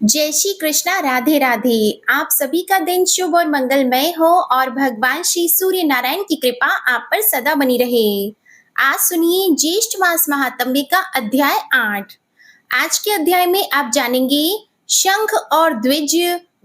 जय श्री कृष्णा, राधे राधे। आप सभी का दिन शुभ और मंगलमय हो और भगवान श्री सूर्य नारायण की कृपा आप पर सदा बनी रहे। आज सुनिए ज्येष्ठ मास महात्म्य का अध्याय 8। आज के अध्याय में आप जानेंगे शंख और द्विज,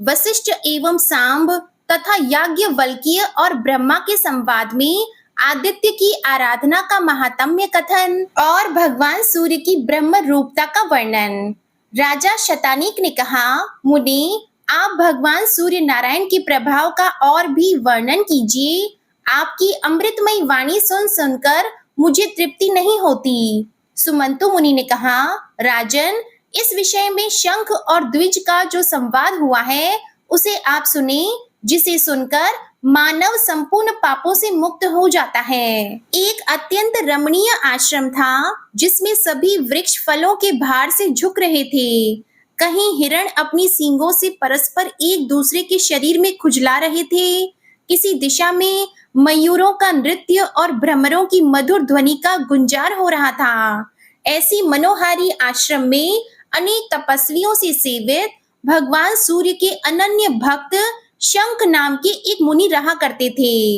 वशिष्ठ एवं सांब तथा याज्ञवल्क्य और ब्रह्मा के संवाद में आदित्य की आराधना का महात्म्य कथन और भगवान सूर्य की ब्रह्म रूपता का वर्णन। राजा शतानीक ने कहा, मुनि, आप भगवान सूर्य नारायण के प्रभाव का और भी वर्णन कीजिए। आपकी अमृतमयी वाणी सुन सुनकर मुझे तृप्ति नहीं होती। सुमंतु मुनि ने कहा, राजन, इस विषय में शंख और द्विज का जो संवाद हुआ है उसे आप सुने, जिसे सुनकर मानव संपूर्ण पापों से मुक्त हो जाता है। एक अत्यंत रमणीय आश्रम था जिसमें सभी वृक्ष फलों के भार से झुक रहे थे। कहीं हिरण अपनी सींगों से परस्पर एक दूसरे के शरीर में खुजला रहे थे। किसी दिशा में मयूरों का नृत्य और भ्रमरों की मधुर ध्वनि का गुंजार हो रहा था। ऐसी मनोहारी आश्रम में अनेक तपस्वियों से सेवित भगवान सूर्य के अनन्य भक्त शंख नाम के एक मुनि रहा करते थे।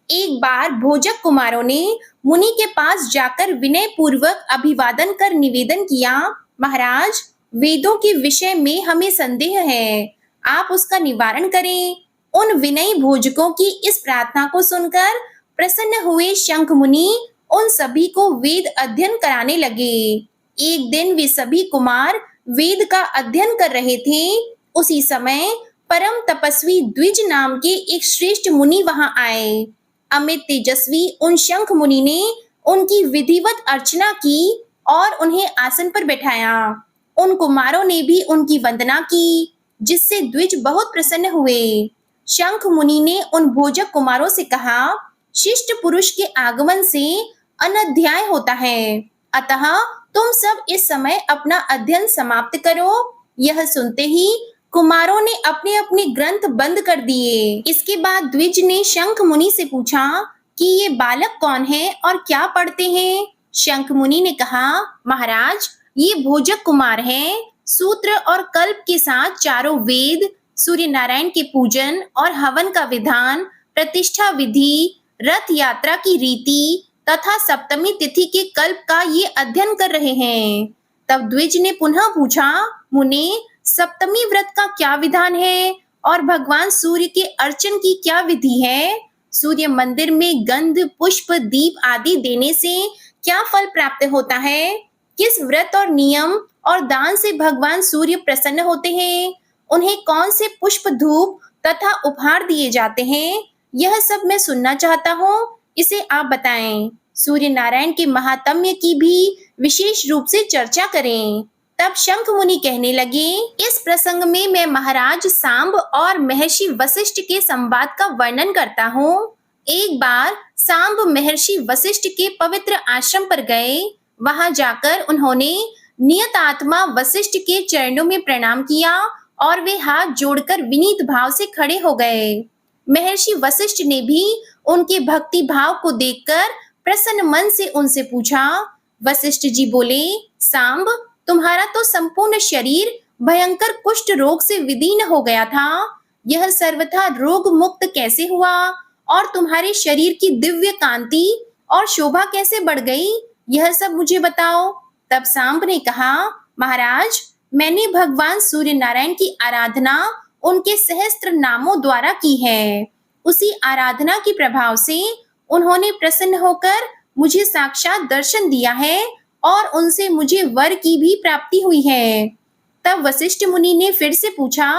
एक बार भोजक कुमारों ने मुनि के पास जाकर विनय पूर्वक अभिवादन कर निवेदन किया, महाराज, वेदों के विषय में हमें संदेह है, आप उसका निवारण करें। उन विनयी भोजकों की इस प्रार्थना को सुनकर प्रसन्न हुए शंख मुनि उन सभी को वेद अध्ययन कराने लगे। एक दिन वे सभी कुमार वेद का अध्ययन कर रहे थे। उसी समय परम तपस्वी द्विज नाम के एक श्रेष्ठ मुनि वहां आए। अमित तेजस्वी उन शंख मुनि ने उनकी विधिवत अर्चना की और उन्हें आसन पर बैठाया। उन कुमारों ने भी उनकी वंदना की, जिससे द्विज बहुत प्रसन्न हुए। शंख मुनि ने उन भोजक कुमारों से कहा, शिष्ट पुरुष के आगमन से अनध्याय होता है, अतः तुम सब इस समय अपना अध्ययन समाप्त करो। यह सुनते ही कुमारों ने अपने अपने ग्रंथ बंद कर दिए। इसके बाद द्विज ने शंख मुनि से पूछा कि ये बालक कौन है और क्या पढ़ते हैं। शंख मुनि ने कहा, महाराज, ये भोजक कुमार हैं। सूत्र और कल्प के साथ चारों वेद, सूर्य नारायण के पूजन और हवन का विधान, प्रतिष्ठा विधि, रथ यात्रा की रीति तथा सप्तमी तिथि के कल्प का ये अध्ययन कर रहे हैं। तब द्विज ने पुनः पूछा, मुनि, सप्तमी व्रत का क्या विधान है और भगवान सूर्य के अर्चन की क्या विधि है? सूर्य मंदिर में गंध, पुष्प, दीप आदि देने से क्या फल प्राप्त होता है? किस व्रत और नियम और दान से भगवान सूर्य प्रसन्न होते हैं? उन्हें कौन से पुष्प, धूप तथा उपहार दिए जाते हैं? यह सब मैं सुनना चाहता हूँ, इसे आप बताएं। सूर्य नारायण के महात्म्य की भी विशेष रूप से चर्चा करें। तब शंख मुनि कहने लगे, इस प्रसंग में मैं महाराज सांब और महर्षि वशिष्ठ के संवाद का वर्णन करता हूँ। एक बार सांब महर्षि वशिष्ठ के पवित्र आश्रम पर गए। वहां जाकर उन्होंने नियत आत्मा वशिष्ठ के चरणों में प्रणाम किया और वे हाथ जोड़कर विनीत भाव से खड़े हो गए। महर्षि वशिष्ठ ने भी उनके भक्ति भाव को देखकर प्रसन्न मन से उनसे पूछा। वशिष्ठ जी बोले, सांब, तुम्हारा तो संपूर्ण शरीर भयंकर कुष्ठ रोग से विदीर्ण हो गया था। यह सर्वथा रोग मुक्त कैसे हुआ और तुम्हारे शरीर की दिव्य कांति और शोभा कैसे बढ़ गई, यह सब मुझे बताओ। तब सांब ने कहा, महाराज, मैंने भगवान सूर्य नारायण की आराधना उनके सहस्त्र नामों द्वारा की है। उसी आराधना के प्रभाव से उन्होंने प्रसन्न होकर मुझे साक्षात दर्शन दिया है और उनसे मुझे वर की भी प्राप्ति हुई है। तब वशिष्ठ मुनि ने फिर से पूछा,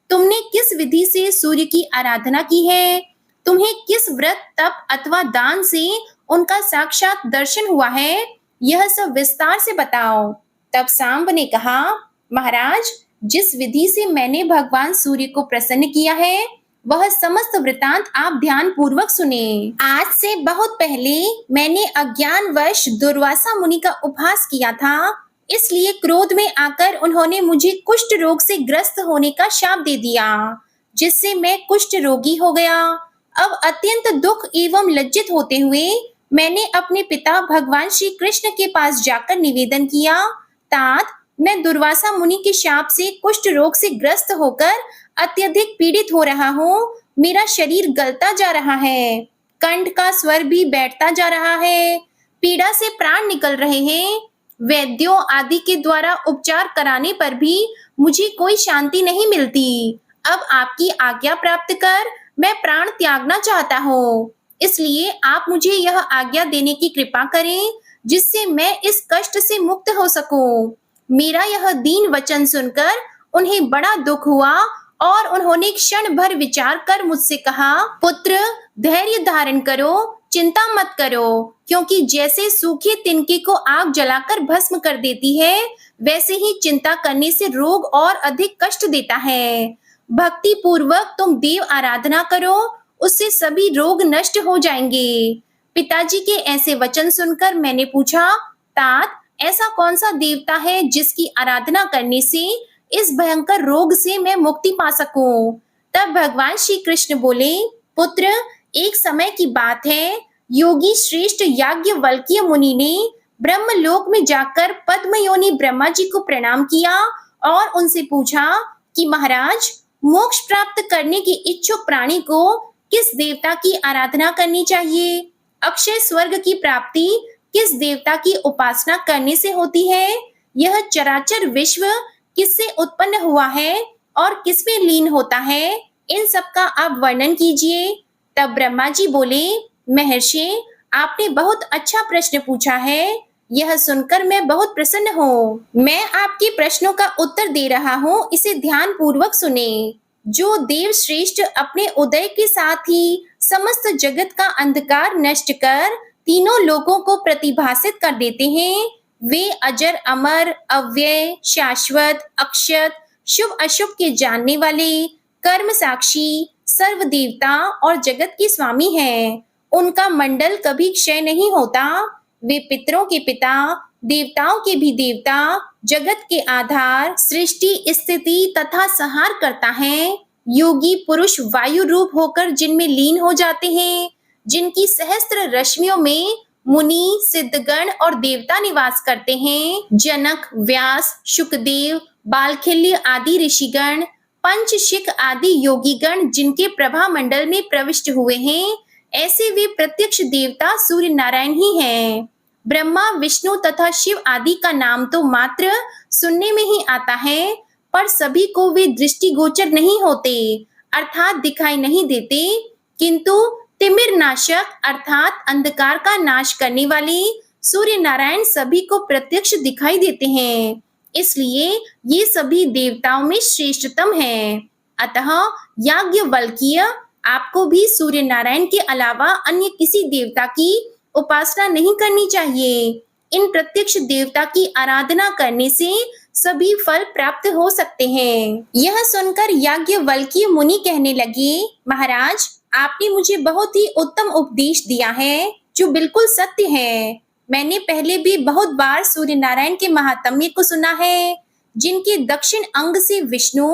तुमने किस विधि से सूर्य की आराधना की है? तुम्हें किस व्रत, तप अथवा दान से उनका साक्षात दर्शन हुआ है? यह सब विस्तार से बताओ। तब सांब ने कहा, महाराज, जिस विधि से मैंने भगवान सूर्य को प्रसन्न किया है वह समस्त वृतांत आप ध्यान पूर्वक सुने। आज से बहुत पहले मैंने अज्ञानवश दुर्वासा मुनि का उपहास किया था, इसलिए क्रोध में आकर उन्होंने मुझे कुष्ठ रोग से ग्रस्त होने का शाप दे दिया, जिससे मैं कुष्ठ रोगी हो गया। अब अत्यंत दुख एवं लज्जित होते हुए मैंने अपने पिता भगवान श्री कृष्ण के पास जाकर निवेदन किया, तात, मैं दुर्वासा मुनि के शाप से कुष्ठ रोग से ग्रस्त होकर अत्यधिक पीड़ित हो रहा हूँ। मेरा शरीर गलता जा रहा है, कंठ का स्वर भी बैठता जा रहा है, पीड़ा से प्राण निकल रहे हैं। वैद्यों आदि के द्वारा उपचार कराने पर भी मुझे कोई शांति नहीं मिलती। अब आपकी आज्ञा प्राप्त कर मैं प्राण त्यागना चाहता हूँ। इसलिए आप मुझे यह आज्ञा देने की कृपा करें जिससे मैं इस कष्ट से मुक्त हो सकूं। मेरा यह दीन वचन सुनकर उन्हें बड़ा दुख हुआ और उन्होंने क्षण भर विचार कर मुझसे कहा, पुत्र धैर्य धारण करो, चिंता मत करो, क्योंकि जैसे सूखे तिनके को आग जलाकर भस्म कर देती है, वैसे ही चिंता करने से रोग और अधिक कष्ट देता है। भक्ति पूर्वक तुम देव आराधना करो, उससे सभी रोग नष्ट हो जाएंगे। पिताजी के ऐसे वचन सुनकर मैंने पूछा, तात ऐसा कौन सा देवता है जिसकी आराधना करने से इस भयंकर रोग से मैं मुक्ति पा सकूं? तब भगवान श्री कृष्ण बोले, पुत्र एक समय की बात है, योगी श्रेष्ठ याज्ञवल्क्य मुनि ने ब्रह्मलोक में जाकर पद्मयोनि ब्रह्मा जी को प्रणाम किया और उनसे पूछा कि महाराज, मोक्ष प्राप्त करने की इच्छुक प्राणी को किस देवता की आराधना करनी चाहिए? अक्षय स्वर्ग की प्राप्ति किस देवता की उपासना करने से होती है? यह चराचर विश्व किससे उत्पन्न हुआ है और किसमें लीन होता है? इन सब का आप वर्णन कीजिए। तब ब्रह्मा जी बोले, महर्षि आपने बहुत अच्छा प्रश्न पूछा है। यह सुनकर मैं बहुत प्रसन्न हूँ। मैं आपके प्रश्नों का उत्तर दे रहा हूँ, इसे ध्यान पूर्वक सुने। जो देव श्रेष्ठ अपने उदय के साथ ही समस्त जगत का अंधकार नष्ट कर तीनों लोकों को प्रतिभासित कर देते हैं, वे अजर अमर अव्यय शाश्वत अक्षत शुभ अशुभ के जानने वाले कर्म साक्षी सर्व देवता और जगत के स्वामी हैं। उनका मंडल कभी क्षय नहीं होता। वे पितरों के पिता, देवताओं के भी देवता, जगत के आधार, सृष्टि स्थिति तथा संहार करता है। योगी पुरुष वायु रूप होकर जिनमें लीन हो जाते हैं, जिनकी सहस्त्र रश्मियों में मुनि सिद्धगण और देवता निवास करते हैं। जनक व्यास शुकदेव बालखिल्य आदि ऋषिगण पंचशिख आदि योगीगण जिनके प्रभा मंडल में प्रविष्ट हुए हैं, ऐसे वे प्रत्यक्ष देवता सूर्य नारायण ही हैं। ब्रह्मा विष्णु तथा शिव आदि का नाम तो मात्र सुनने में ही आता है, पर सभी को वे दृष्टिगोचर नहीं होते, अर्थात दिखाई नहीं देते, किंतु तिमिर नाशक अर्थात अंधकार का नाश करने वाले सूर्य नारायण सभी को प्रत्यक्ष दिखाई देते हैं। इसलिए ये सभी देवताओं में श्रेष्ठतम हैं। अतः याज्ञवल्क्य आपको भी सूर्य नारायण के अलावा अन्य किसी देवता की उपासना नहीं करनी चाहिए। इन प्रत्यक्ष देवता की आराधना करने से सभी फल प्राप्त हो सकते हैं। यह सुनकर याज्ञवल्क्य मुनि कहने लगे, महाराज आपने मुझे बहुत ही उत्तम उपदेश दिया है जो बिल्कुल सत्य है। मैंने पहले भी बहुत बार सूर्य नारायण के महात्म्य को सुना है, जिनके दक्षिण अंग से विष्णु,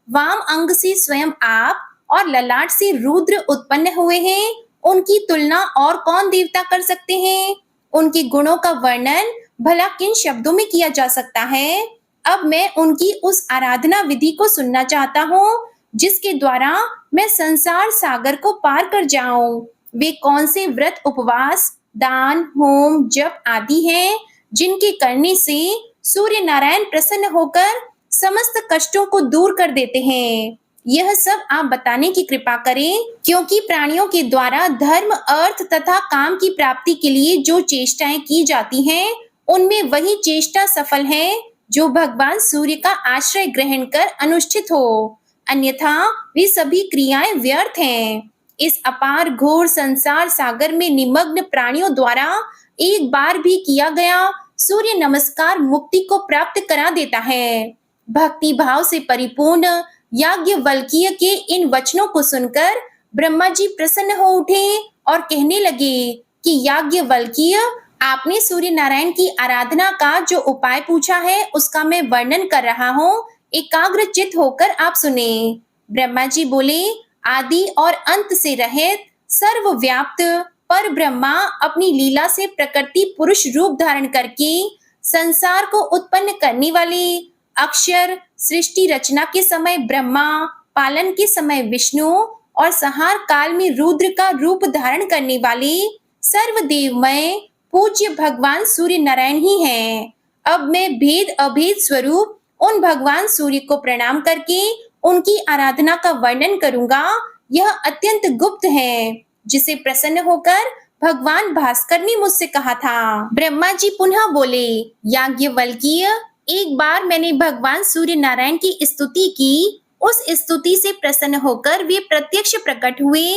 वाम अंग से स्वयं आप और ललाट से रुद्र उत्पन्न हुए हैं। उनकी तुलना और कौन देवता कर सकते हैं? उनके गुणों का वर्णन भला किन शब्दों में किया जा सकता है? अब मैं उनकी उस आराधना विधि को सुनना चाहता हूँ जिसके द्वारा मैं संसार सागर को पार कर जाऊं। वे कौन से व्रत उपवास दान होम जप आदि हैं जिनके करने से सूर्य नारायण प्रसन्न होकर समस्त कष्टों को दूर कर देते हैं? यह सब आप बताने की कृपा करें, क्योंकि प्राणियों के द्वारा धर्म अर्थ तथा काम की प्राप्ति के लिए जो चेष्टाएं की जाती हैं, उनमें वही चेष्टा सफल है जो भगवान सूर्य का आश्रय ग्रहण कर अनुष्ठित हो, अन्यथा वे सभी क्रियाएं व्यर्थ हैं। इस अपार घोर संसार सागर में निमग्न प्राणियों द्वारा एक बार भी किया गया सूर्य नमस्कार मुक्ति को प्राप्त करा देता है। भक्ति भाव से परिपूर्ण याज्ञवल्क्य के इन वचनों को सुनकर ब्रह्मा जी प्रसन्न हो उठे और कहने लगे कि याज्ञवल्क्य, आपने सूर्य नारायण की आराधना का जो उपाय पूछा है उसका मैं वर्णन कर रहा हूँ, एकाग्रचित्त होकर आप सुने। ब्रह्मा जी बोले, आदि और अंत से रहित सर्वव्याप्त पर ब्रह्मा अपनी लीला से प्रकृति पुरुष रूप धारण करके संसार को उत्पन्न करने वाले, अक्षर सृष्टि रचना के समय ब्रह्मा, पालन के समय विष्णु और संहार काल में रुद्र का रूप धारण करने वाले सर्वदेवमय पूज्य भगवान सूर्य नारायण ही हैं। अब मैं भेद अभेद स्वरूप उन भगवान सूर्य को प्रणाम करके उनकी आराधना का वर्णन करूंगा। यह अत्यंत गुप्त है, जिसे प्रसन्न होकर भगवान भास्कर ने मुझसे कहा था। ब्रह्मा जी पुनः बोले, याज्ञवल्क्य, एक बार मैंने भगवान सूर्य नारायण की स्तुति की। उस स्तुति से प्रसन्न होकर वे प्रत्यक्ष प्रकट हुए।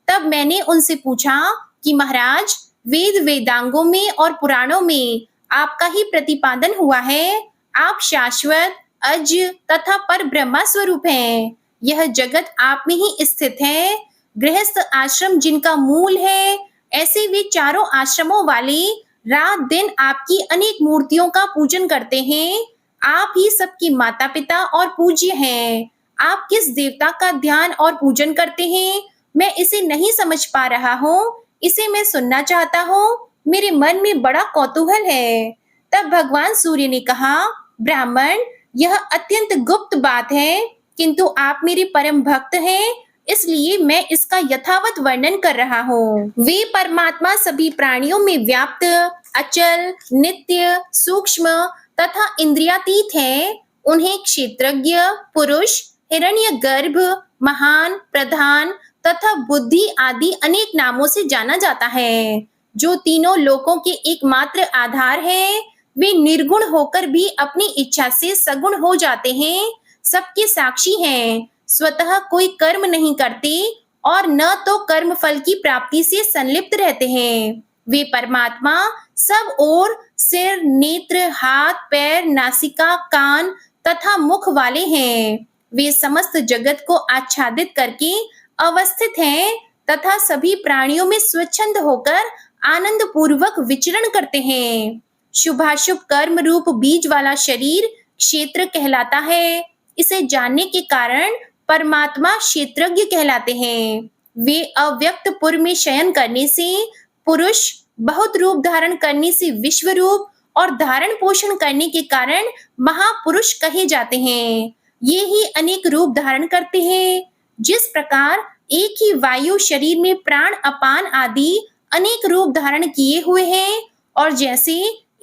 तब मैंने उनसे पूछा कि महाराज, वेद वेदांगों में और पुराणों में आपका ही प्रतिपादन हुआ है। आप शाश्वत, अज तथा पर ब्रह्मा स्वरूप हैं। यह जगत आप में ही स्थित है। गृहस्थ आश्रम जिनका मूल है, ऐसे वे चारों आश्रमों वाले रात दिन आपकी अनेक मूर्तियों का पूजन करते हैं। आप ही सबकी माता पिता और पूज्य हैं। आप किस देवता का ध्यान और पूजन करते हैं, मैं इसे नहीं समझ पा रहा हूँ। इसे मैं सुनना चाहता हूँ। मेरे मन में बड़ा कौतूहल है। तब भगवान सूर्य ने कहा, ब्राह्मण, यह अत्यंत गुप्त बात है, किंतु आप मेरे परम भक्त हैं, इसलिए मैं इसका यथावत वर्णन कर रहा हूँ। वे परमात्मा सभी प्राणियों में व्याप्त, अचल, नित्य, सूक्ष्म तथा इंद्रियातीत हैं। उन्हें क्षेत्रज्ञ, पुरुष, हिरण्यगर्भ, महान, प्रधान तथा बुद्धि आदि अनेक नामों से जाना जाता है। जो तीनों लोकों के एकमात्र आधार हैं, वे निर्गुण होकर भी अपनी इच्छा से सगुण हो जाते हैं। सबके साक्षी हैं, स्वतः कोई कर्म नहीं करते और न तो कर्म फल की प्राप्ति से संलिप्त रहते हैं। वे परमात्मा सब ओर सिर, नेत्र, हाथ, पैर, नासिका, कान तथा मुख वाले हैं। वे समस्त जगत को आच्छादित करके अवस्थित हैं तथा सभी प्राणियों में स्वच्छंद होकर आनंद पूर्वक विचरण करते हैं। शुभाशुभ कर्म रूप बीज वाला शरीर क्षेत्र कहलाता है। इसे जानने के कारण परमात्मा क्षेत्रज्ञ कहलाते हैं। वे अव्यक्त पुर में शयन करने से पुरुष, बहुत रूप धारण करने से विश्व रूप और धारण पोषण करने के कारण महापुरुष कहे जाते हैं। ये ही अनेक रूप धारण करते हैं। जिस प्रकार एक ही वायु शरीर में प्राण, अपान आदि अनेक रूप धारण किए हुए हैं और जैसे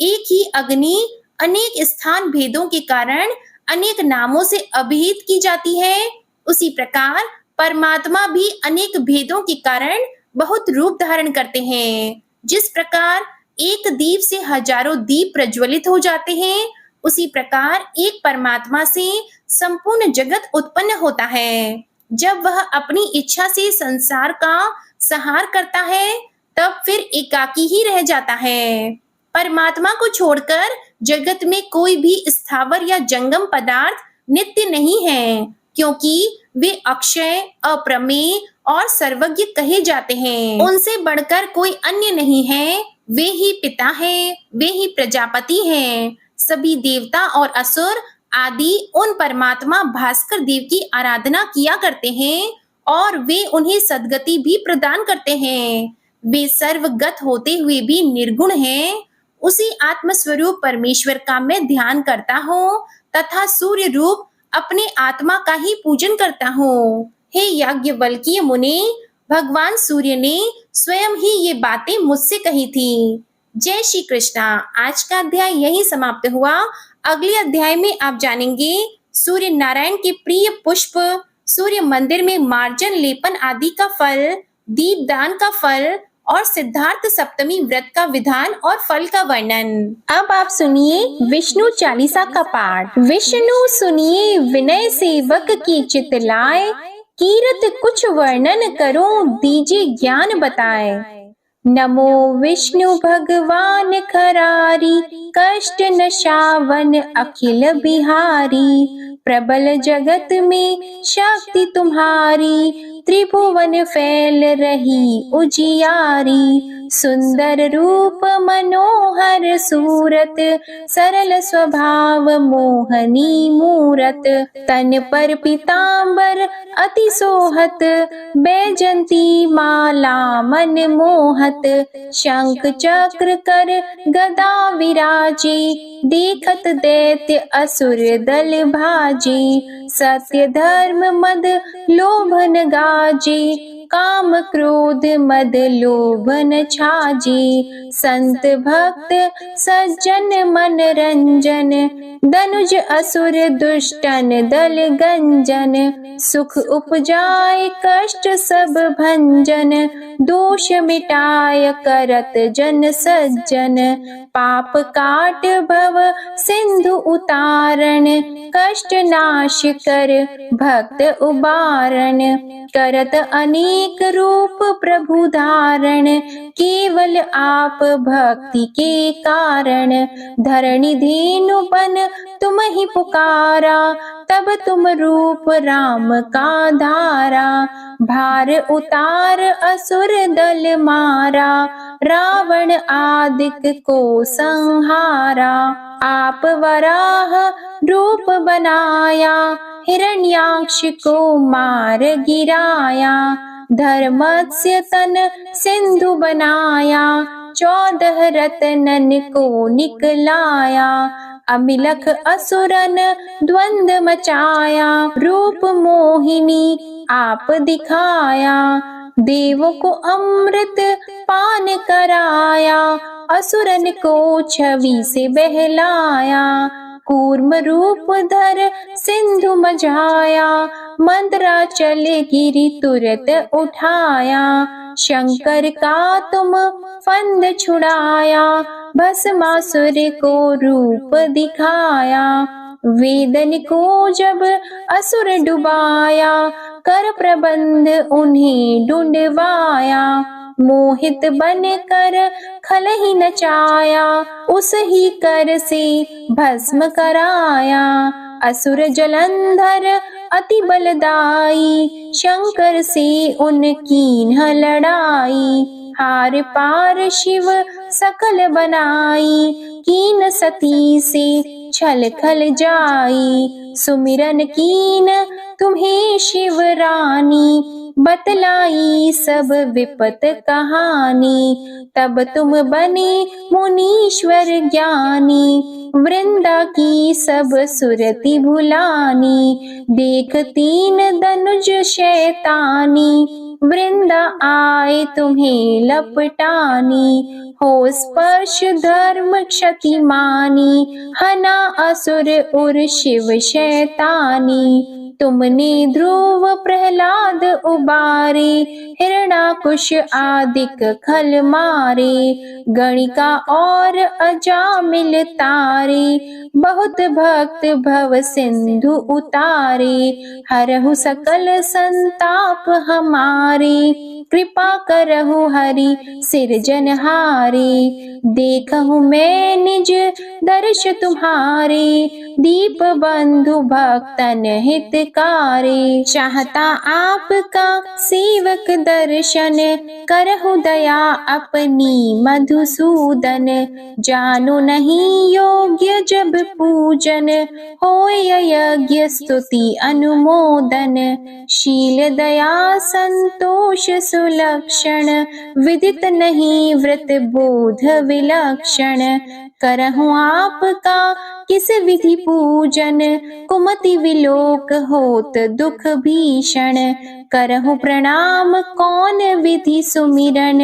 एक ही अग्नि अनेक स्थान भेदों के कारण अनेक नामों से अभिहित की जाती है, उसी प्रकार परमात्मा भी अनेक भेदों के कारण बहुत रूप धारण करते हैं। जिस प्रकार एक दीप से हजारों दीप प्रज्वलित हो जाते हैं, उसी प्रकार एक परमात्मा से संपूर्ण जगत उत्पन्न होता है। जब वह अपनी इच्छा से संसार का संहार करता है, तब फिर एकाकी ही रह जाता है। परमात्मा को छोड़कर जगत में कोई भी स्थावर या जंगम पदार्थ नित्य नहीं है, क्योंकि वे अक्षय, अप्रमेय और सर्वज्ञ कहे जाते हैं। उनसे बढ़कर कोई अन्य नहीं है। वे ही पिता हैं, वे ही प्रजापति हैं। सभी देवता और असुर आदि उन परमात्मा भास्कर देव की आराधना किया करते हैं और वे उन्हें सद्गति भी प्रदान करते हैं। वे सर्वगत होते हुए भी निर्गुण हैं। उसी आत्मस्वरूप परमेश्वर का मैं ध्यान करता हूँ तथा सूर्य रूप अपने आत्मा का ही पूजन करता हूँ। हे याज्ञवल्क्य मुनि, भगवान सूर्य ने स्वयं ही ये बातें मुझसे कही थी। जय श्री कृष्णा। आज का अध्याय यही समाप्त हुआ। अगले अध्याय में आप जानेंगे सूर्य नारायण के प्रिय पुष्प, सूर्य मंदिर में मार्जन लेपन आदि का फल, दीपदान का फल और सिद्धार्थ सप्तमी व्रत का विधान और फल का वर्णन। अब आप सुनिए विष्णु चालीसा का पाठ। विष्णु सुनिए विनय सेवक की चित लाए, कीरत कुछ वर्णन करो दीजिए ज्ञान बताए। नमो विष्णु भगवान खरारी, कष्ट नशावन अखिल बिहारी। प्रबल जगत में शक्ति तुम्हारी, त्रिभुवन फैल रही उजियारी। सुंदर रूप मनोहर सूरत, सरल स्वभाव मोहनी मूरत। तन पर पीतांबर अति सोहत, बैजंती माला मन मोहत। शंख चक्र कर गदा विराजे, देखत दैत्य असुर दल भाजे। सत्य धर्म मद लोभन गाजे, काम क्रोध मद लोभन छाजे। संत भक्त सज्जन मन रंजन, दनुज असुर दुष्टन दल गंजन। सुख उपजाए कष्ट सब भंजन, दोष मिटाय करत जन सज्जन। पाप काट भव सिंधु उतारण, कष्ट नाश कर भक्त उबारण। करत अनेक रूप प्रभु धारण, केवल आप भक्ति के कारण। धरणी धेनु बन तुम ही पुकारा, तब तुम रूप राम का धारा। भार उतार असुर दल मारा, रावण आदिक को संहारा। आप वराह रूप बनाया, हिरण्याक्ष को मार गिराया। धर्मस्य तन सिंधु बनाया, 14 रत्नन को निकलाया। अमिलख असुरन द्वंद मचाया, रूप मोहिनी आप दिखाया। देवों को अमृत पान कराया, असुरन को छवि से बहलाया। कूर्म रूप धर सिंधु मझाया, मंदराचल गिरि तुरत उठाया। शंकर का तुम फंद छुड़ाया, भस्मासुर को रूप दिखाया। वेदन को जब असुर डुबाया, कर प्रबंध उन्हें ढूंढवाया। मोहित बन कर खल ही नचाया, उस ही कर से भस्म कराया। असुर जलंधर अति बलदाई, शंकर से उनकी न लड़ाई। हार पार शिव सकल बनाई, कीन सती से छल खल जाई। सुमिरन कीन तुम्हें शिव रानी, बतलाई सब विपत कहानी। तब तुम बने मुनीश्वर ज्ञानी, वृंदा की सब सुरति भुलानी। देख तीन धनुज शैतानी, वृंदा आए तुम्हें लपटानी। हो स्पर्श धर्म क्षति मानी, हना असुर उर शिव शैतानी। तुमने ध्रुव प्रहलाद उबारे, हिरणाकुश आदिक खल मारे। गणिका और अजामिल तारे, बहुत भक्त भव सिंधु उतारे। हरहु सकल संताप हमारे, कृपा करहु हरि सिरजनहारे। देखहु मैं निज दर्श तुम्हारे, दीप बंधु भक्तन हितकारी। चाहता आपका सेवक दर्शन, करहु दया अपनी मधुसूदन। जानो नहीं योग्य जब पूजन, होय यज्ञ स्तुति अनुमोदन। शील दया संतोष सुलक्षण, विदित नहीं व्रत बोध विलक्षण। करहु आपका किस विधि पूजन, कुमति विलोक होत दुख भीषण। करहु प्रणाम कौन विधि सुमिरन,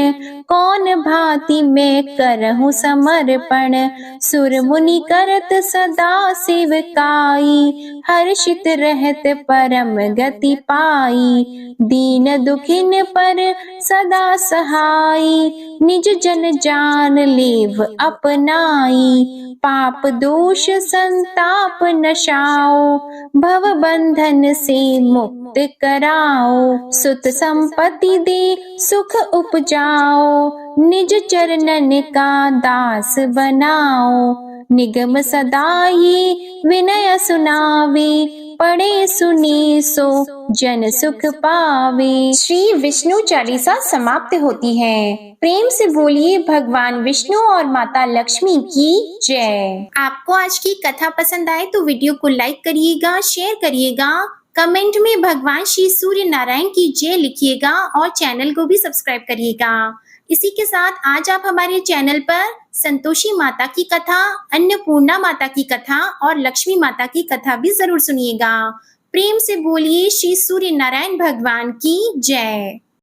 कौन भांति मैं करहु समर्पण। सुर मुनि करत सदा सेवकाई, हर्षित रहत परम गति पाई। दीन दुखिन पर सदा सहाई, निज जन जान लेव अपनाई। पाप दोष संताप नशाओ, भव बंधन से मुक्त कराओ। सुत संपत्ति दे सुख उपजाओ, निज चरणन का दास बनाओ। निगम सदाई विनय सुनावे, पढ़े सुने सो जन सुख पावे। श्री विष्णु चालीसा समाप्त होती है। प्रेम से बोलिए भगवान विष्णु और माता लक्ष्मी की जय। आपको आज की कथा पसंद आए तो वीडियो को लाइक करिएगा, शेयर करिएगा, कमेंट में भगवान श्री सूर्य नारायण की जय लिखिएगा और चैनल को भी सब्सक्राइब करिएगा। इसी के साथ आज आप हमारे चैनल पर संतोषी माता की कथा, अन्नपूर्णा माता की कथा और लक्ष्मी माता की कथा भी जरूर सुनिएगा। प्रेम से बोलिए श्री सूर्य नारायण भगवान की जय।